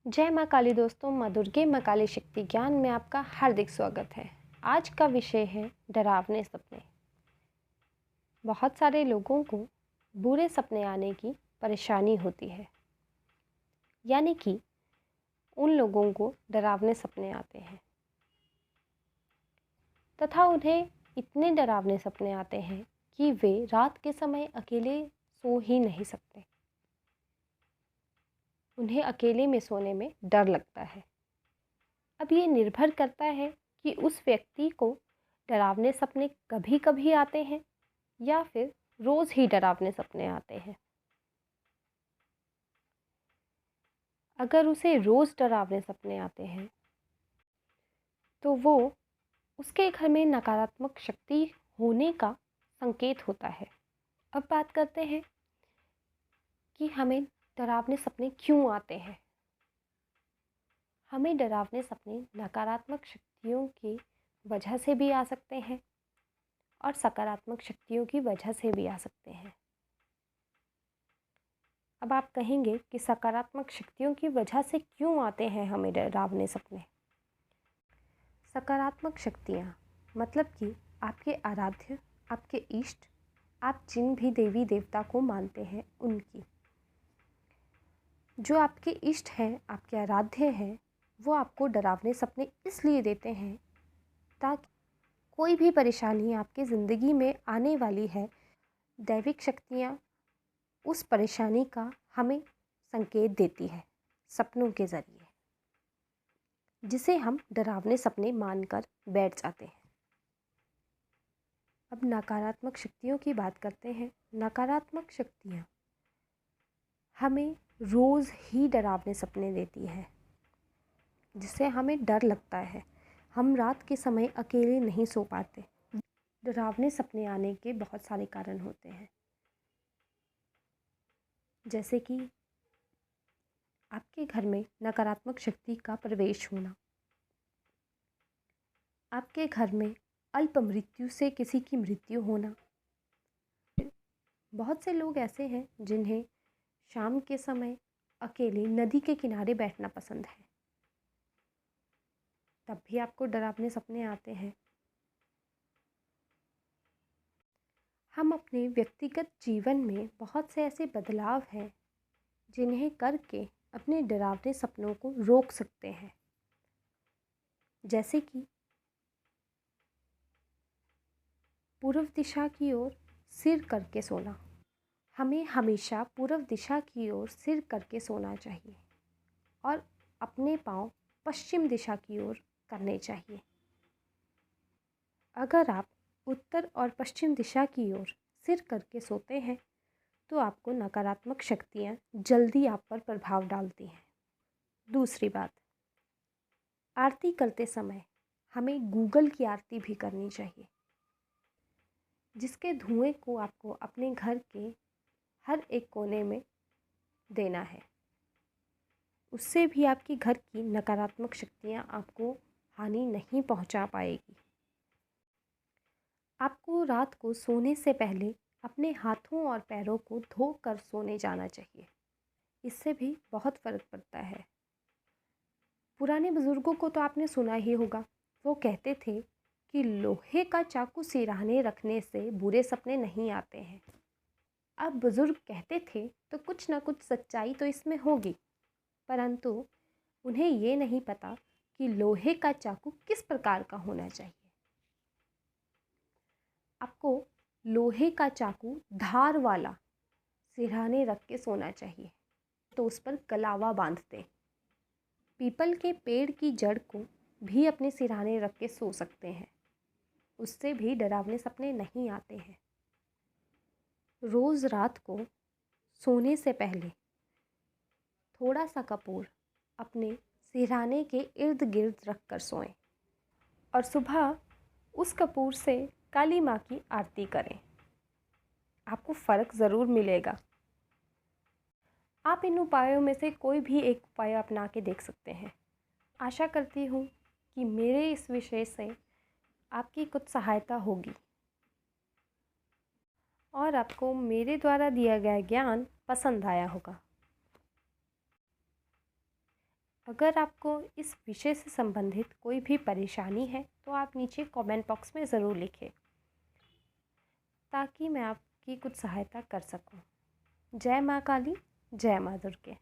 जय माँ काली दोस्तों, माँ दुर्गे माँ काली शक्ति ज्ञान में आपका हार्दिक स्वागत है। आज का विषय है डरावने सपने। बहुत सारे लोगों को बुरे सपने आने की परेशानी होती है, यानी कि उन लोगों को डरावने सपने आते हैं तथा उन्हें इतने डरावने सपने आते हैं कि वे रात के समय अकेले सो ही नहीं सकते। उन्हें अकेले में सोने में डर लगता है। अब ये निर्भर करता है कि उस व्यक्ति को डरावने सपने कभी-कभी आते हैं या फिर रोज़ ही डरावने सपने आते हैं। अगर उसे रोज़ डरावने सपने आते हैं, तो वो उसके घर में नकारात्मक शक्ति होने का संकेत होता है। अब बात करते हैं कि हमें डरावने सपने क्यों आते हैं। हमें डरावने सपने नकारात्मक शक्तियों की वजह से भी आ सकते हैं और सकारात्मक शक्तियों की वजह से भी आ सकते हैं। अब आप कहेंगे कि सकारात्मक शक्तियों की वजह से क्यों आते हैं हमें डरावने सपने। सकारात्मक शक्तियाँ मतलब कि आपके आराध्य, आपके इष्ट, आप जिन भी देवी देवता को मानते हैं उनकी, जो आपके इष्ट हैं, आपके आराध्य हैं, वो आपको डरावने सपने इसलिए देते हैं ताकि कोई भी परेशानी आपकी ज़िंदगी में आने वाली है, दैविक शक्तियाँ उस परेशानी का हमें संकेत देती है सपनों के ज़रिए, जिसे हम डरावने सपने मानकर बैठ जाते हैं। अब नकारात्मक शक्तियों की बात करते हैं। नकारात्मक शक्तियाँ हमें रोज़ ही डरावने सपने देती है, जिससे हमें डर लगता है। हम रात के समय अकेले नहीं सो पाते। डरावने सपने आने के बहुत सारे कारण होते हैं, जैसे कि आपके घर में नकारात्मक शक्ति का प्रवेश होना, आपके घर में अल्प मृत्यु से किसी की मृत्यु होना। बहुत से लोग ऐसे हैं जिन्हें शाम के समय अकेले नदी के किनारे बैठना पसंद है, तब भी आपको डरावने सपने आते हैं। हम अपने व्यक्तिगत जीवन में बहुत से ऐसे बदलाव हैं जिन्हें करके अपने डरावने सपनों को रोक सकते हैं, जैसे कि पूर्व दिशा की ओर सिर करके सोना। हमें हमेशा पूर्व दिशा की ओर सिर करके सोना चाहिए और अपने पाँव पश्चिम दिशा की ओर करने चाहिए। अगर आप उत्तर और पश्चिम दिशा की ओर सिर करके सोते हैं तो आपको नकारात्मक शक्तियाँ जल्दी आप पर प्रभाव डालती हैं। दूसरी बात, आरती करते समय हमें गूगल की आरती भी करनी चाहिए, जिसके धुएं को आपको अपने घर के हर एक कोने में देना है। उससे भी आपकी घर की नकारात्मक शक्तियाँ आपको हानि नहीं पहुंचा पाएगी। आपको रात को सोने से पहले अपने हाथों और पैरों को धोकर सोने जाना चाहिए। इससे भी बहुत फ़र्क पड़ता है। पुराने बुज़ुर्गों को तो आपने सुना ही होगा, वो कहते थे कि लोहे का चाकू सिरहाने रखने से बुरे सपने नहीं आते हैं। अब बुज़ुर्ग कहते थे तो कुछ ना कुछ सच्चाई तो इसमें होगी, परंतु उन्हें ये नहीं पता कि लोहे का चाकू किस प्रकार का होना चाहिए। आपको लोहे का चाकू धार वाला सिरहाने रख के सोना चाहिए, तो उस पर कलावा बांधते। पीपल के पेड़ की जड़ को भी अपने सिरहाने रख के सो सकते हैं, उससे भी डरावने सपने नहीं आते हैं। रोज़ रात को सोने से पहले थोड़ा सा कपूर अपने सिरहाने के इर्द गिर्द रख कर सोएं और सुबह उस कपूर से काली माँ की आरती करें। आपको फ़र्क ज़रूर मिलेगा। आप इन उपायों में से कोई भी एक उपाय अपना के देख सकते हैं। आशा करती हूँ कि मेरे इस विषय से आपकी कुछ सहायता होगी और आपको मेरे द्वारा दिया गया ज्ञान पसंद आया होगा। अगर आपको इस विषय से संबंधित कोई भी परेशानी है तो आप नीचे कमेंट बॉक्स में ज़रूर लिखें ताकि मैं आपकी कुछ सहायता कर सकूं। जय माँ काली, जय माँ दुर्गे।